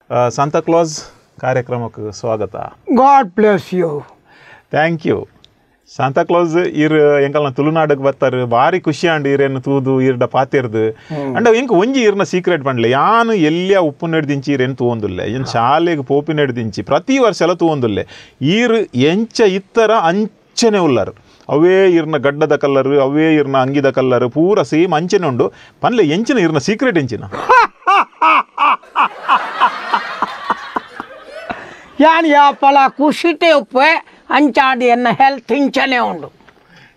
Santa Claus कार्यक्रमಕ್ಕೆ ಸ್ವಾಗತ. God bless you. Thank you. Santa Claus ಇರ್ ಎಂಕಲ್ನ ತುಳುನಾಡಿಗೆ ಬರ್ತಾರೆ ಭಾರಿ ಖುಷಿ ಅಂಡ್ ಇರೇನು ತೂದು ಇರ್ಡ ಪಾತಿರ್ದು ಅಂಡ ಎಂಕ ಒಂಜಿ ಇರ್ನ ಸೀಕ್ರೆಟ್ ಪಂಡ್ಲೆ ಯಾನು ಎಲ್ಲಿಯ ಉಪ್ಪು ನೆಡ್ದಿಂಚಿ ಇರೇನು ತೂವೊಂದುಲ್ಲೆ ಏನು ಶಾಲೆಗೆ ಪೋಪಿ ನೆಡ್ದಿಂಚಿ ಪ್ರತಿ ವರ್ಷ ಎಲ್ಲ ತೂವೊಂದುಲ್ಲೆ ಈರ್ ಎಂಚ ಇತ್ತರ ಅಂಚನೆ ಉಳ್ಳಾರು ಅವೇ ಇರ್ನ ಗಡ್ಡದ ಕಲ್ಲರ್ ಅವೇ ಇರ್ನ ಅಂಗಿದ ಕಲ್ಲರ್ ಪೂರ ಸೇಮ್ ಅಂಚನೆ ಉಂಡು ಪನ್ಲೆ ಎಂಚಿನ ಇರ್ನ ಸೀಕ್ರೆಟ್ ಎಂಚಿನ ಯಾನ್ ಯಾಪಲ ಕುಶಿಟೆ ಉಪ್ಪೆ ಅಂಚಾಡಿ ಎನ್ನ ಹೆಲ್ತ್ ಇಂಚನೆ ಉಂಡು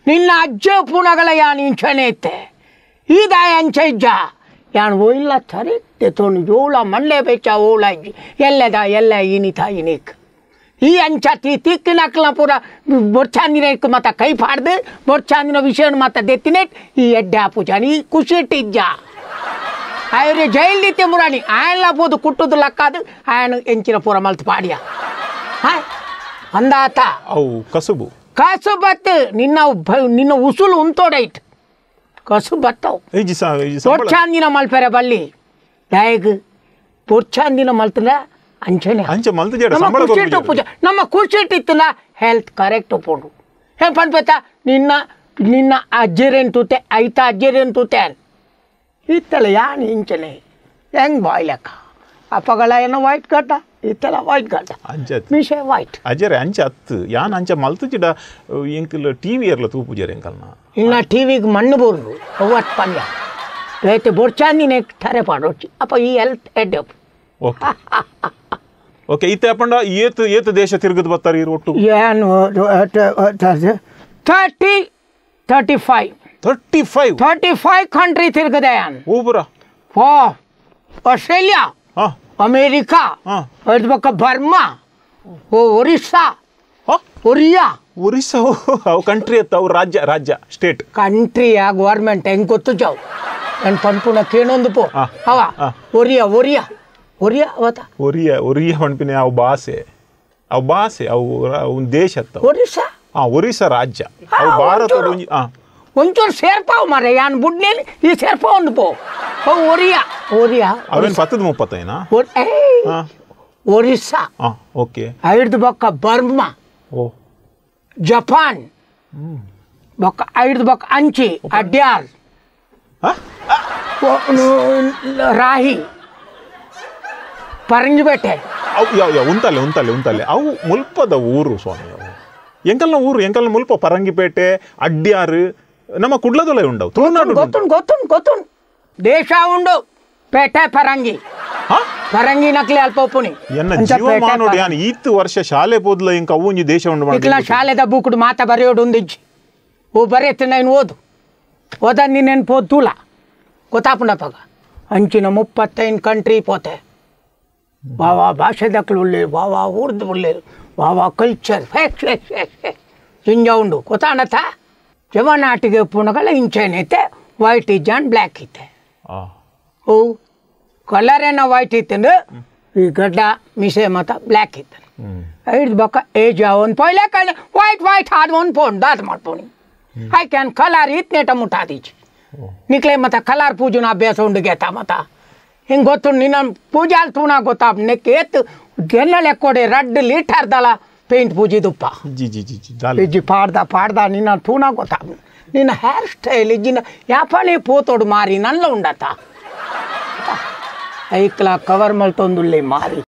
ನಿನ್ನ ಅಜ್ಜೆ ಪುಣಗಳ ಯಾನ್ ಇಂಚನೆ ಇತ್ತೆ ಈದ ಅಂಚ ಇಜ್ಜ ಯಾನ್ ಒಯ್ಲ ಸರಿ ತೆತ್ತೋನು ಜೋಳ ಮಂಡ್ಲೆ ಬೆಚ್ಚ ಓಳ ಇಜ್ಜಿ ಎಲ್ಲದ ಎಲ್ಲ ಇನಿತ ಇನಿಕ್ ಈ ಅಂಚ ತಿಕ್ಕಿನಕ್ಲ ಪೂರ ಬೊರ್ಚಾಂದಿನ ಮತ್ತ ಕೈ ಪಾಡ್ದು ಬೊರ್ಚಾಂದಿನ ವಿಷಯ ಮತ್ತ ದೆತ್ತಿನೆ ಈ ಎಡ್ಡೆ ಪೂಜಾನಿ ಈ ಕುಶಿಟ್ಟಿಜ್ಜ ಆಯ್ರೆ ಜೈಲ್ ರೀತಿ ಮುರಾಣಿ ಆಯಲ್ಲ ಬೋದು ಕುಟ್ಟುದು ಲಕ್ಕಾದು ಆಯನ ಎಂಚಿನ ಪೂರ ಮಲ್ತು ಪಾಡಿಯ ಹಾಯ್ ಅಂದಾತ ಅವು ಕಸುಬು ಕಸುಬತ್ತು ನಿನ್ನ ಉಸುಲು ಉಂತೋಡೈಟ್ ಕಸುಬತ್ತವು ಬೊರ್ಚಾಂದಿನ ಮಲ್ಪೆರೆ ಬಲ್ಲಿ ಡಾಯಗ್ ಬೊರ್ಚಾಂದಿನ ಮಲ್ತನ ಅಂಚನೆ ಅಂಚೆ ಮಲ್ತು ನಮ್ಮ ಕುರ್ಚಿಟ್ ಇತ್ತಲ್ಲ ಹೆಲ್ತ್ ಕರೆಕ್ಟ್ ಉಪ್ಪುಂಡು ಹೆಂಗೆ ಪಂಡ್ಬೇತ ನಿನ್ನ ಅಜ್ಜರೇನು ತೂತೆ ಐತ ಅಜ್ಜರೇನು ತೂತೆ ಇತ್ತಲ್ಲ ಯಾನ್ ಇಂಚನೆ ಹೆಂಗೆ ಬಾಯ್ ಲೆಕ್ಕ ಅಪ್ಪಗಳ ಏನೋ ವೈಟ್ ಗಡ್ಡ ಇತ್ತಲ್ಲ ವೈಟ್ ಗಡ್ಡ ಮಿಷೆ ವೈಟ್ ಅಜ್ಜರೆ ಅಂಚೆ ಹತ್ತು ಯಾನ್ ಅಂಚೆ ಮಲ್ತು ಜಿಡ ಎಂಕಲ್ ಟಿವಿ ಇರ್ಲ ತೂ ಪೂಜಾರಿ ಎಂಕಲ್ನ ಇನ್ನು ಟಿವಿಗೆ ಮಣ್ಣು ಬೋರ್ದು ಅವತ್ತು ಪಲ್ಯ ರೇತೆ ಬೊರ್ಚಾಂದಿನ ಥರೆ ಪಾಡೋಚಿ ಅಪ್ಪ ಈ ಹೆಲ್ತ್ ಎಡ್ಡಪ್ ಓಕೆ ಓಕೆ ಇತ್ತೆ ಅಪ್ಪಂಡ ಏತು ದೇಶ ತಿರುಗದು ಬರ್ತಾರೆ ಇರು ಒಟ್ಟು ಏನು 35 ಕಂಟ್ರಿ ತಿರುಗದೆ ಊಬರ ಓ ಆಸ್ಟ್ರೇಲಿಯಾ ಅಮೇರಿಕಾ ಬಕ್ಕ ಬರ್ಮಾ ಓ ಒರಿಸ್ಸಾ ಒರಿಸ್ಸಾ ಅವು ಕಂಟ್ರಿ ಅತ್ತ ಅವು ರಾಜ್ಯ ಸ್ಟೇಟ್ ಕಂಟ್ರಿಯ ಗೌರ್ಮೆಂಟ್ ಹೆಂಗೆ ಗೊತ್ತು ಜಾವು ನನ್ನ ಪಂಪುಣ ಕೇಳೊಂದು ಪೋ ಅವ ಒರಿಯಾ ಅವತ್ತ ಒರಿಯ ಪಂಪಿನ ಅವು ಭಾಷೆ ಅವು ದೇಶ ಅತ್ತ ಒರಿಸ್ಸಾ ರಾಜ್ಯ ಅವು ಭಾರತ ಒಂಚೂರು ಸೇರ್ಪಾವು ಮಾರೆ ಯಾನ್ ಬುಡ್ನೇಲಿ ಈ ಸೇರ್ಪ ಒಂದು ಪೋ ಒರಿಯಾ ಅವೇನು 30-30 ಒರಿಸ್ಸಾ ಓಕೆ ಐದು ಬಕ್ಕ ಬರ್ಮಾ ಜಪಾನ್ ಬಕ್ಕ ಐದು ಬಕ್ಕ ಅಂಚಿ ಅಡ್ಯಾರ್ ರಾಹಿ ಪರಂಗಿಬೇಟೆ ಅವು ಉಂತಲೆ ಅವು ಮುಲ್ಪದ ಊರು ಸ್ವಾಮಿ ಅವು ಎಂಕಲ್ನ ಮುಲ್ಪ ಪರಂಗಿಪೇಟೆ ಅಡ್ಯಾರು ನಮ್ಮ ಕುಡ್ಲದೊಲೆ ಉಂಡವು ತುಳುನಾಡು ಗೊತ್ತು ದೇಶ ಉಂಡು ಪೇಟೆ ಪರಂಗಿ ನಕ್ಲಿ ಅಲ್ಪ ಒಪ್ಪುನಿ ಎನ್ನ ಜೀವಮಾನ ನೋಡಿ ಯಾನ್ ಈತ್ ವರ್ಷ ಶಾಲೆ ಪೋದ್ಲ ಇಂಕ ಅವು ಒಂಜಿ ದೇಶ ಉಂಡು ಇಕ್ಲ ಶಾಲೆದ ಬುಕ್ಡು ಮಾತ ಬರೆಯೋಡು ಒಂದಿಜ್ಜಿ ಓ ಬರೆಯತ್ತೆ ನಾನು ಓದ ನೀನೇನು ಪೋದ್ ತೂಲ ಗೊತ್ತಾಪುಂಡಪ್ಪಾಗ ಅಂಚಿನ 35 ಕಂಟ್ರಿ ಪೋತೆ ವಾವಾ ಭಾಷೆ ದಕ್ಕಲು ಉಳ್ಳೇರು ವಾವಾ ಊರ್ದು ಉಳ್ಳೇರು ವಾವಾ ಕಲ್ಚರ್ ಹಿಂಜ ಉಂಡು ಗೊತ್ತಾಣತ ಜವನಾಟಿಗೆ ಪುಣಗಳ ಇಂಚೇನೈತೆ ವೈಟ್ ಇಜ್ಜ ಅಂಡ್ ಬ್ಲ್ಯಾಕ್ ಐತೆ ಓ ಕಲರ್ ಏನೋ ವೈಟ್ ಇತ್ತಂದ್ರೆ ಈ ಗಡ್ಡ ಮಿಸೆ ಮತ ಬ್ಲ್ಯಾಕ್ ಇತ್ತು ಐದು ಬಕ್ಕ ಏಜ್ ಒಂದು ಪೊಯ್ಲೆ ಕಳ್ಳೆ ವೈಟ್ ಆದ ಒಂದು ಪೋಣ್ ದಾದ ಮಾಡ್ಪೋಣಿ ಐ ಕ್ಯಾನ್ ಕಲರ್ ಇತ್ತೇಟ ಮುಟ್ಟಾದೀಚಿ ನಿಕ್ಲೆ ಮತ್ತ ಕಲರ್ ಪೂಜನ ಅಭ್ಯಾಸ ಉಂಡು ಗೆತ ಮತ ಹಿಂಗೆ ಗೊತ್ತು ನಿನ್ನ ಪೂಜಾಲ್ ತೂಣ ಗೊತ್ತಾ ನೆಕ್ಕೆ ಎತ್ತು ಗೆಲ್ಲಲೆ ಕೊಡೆ ರಡ್ ಲೀಟರ್ದಳ ಪೇಂಟ್ ಪೂಜಿದುಪ್ಪ ಇಜ್ಜಿ ಪಾಡ್ದ ನಿನ್ನ ತೂಣ ಗೊತ್ತಾ ನಿನ್ನ ಹೇರ್ ಸ್ಟೈಲ್ ಇಜ್ಜಿನ ಯಾಪಣೆ ಪೋತೋಡು ಮಾರಿ ನಲ್ಲ ಉಂಡತ ಐಕ್ಲ ಕವರ್ ಮಲ್ತೊಂದುಲ್ಲೆ ಮಾರಿ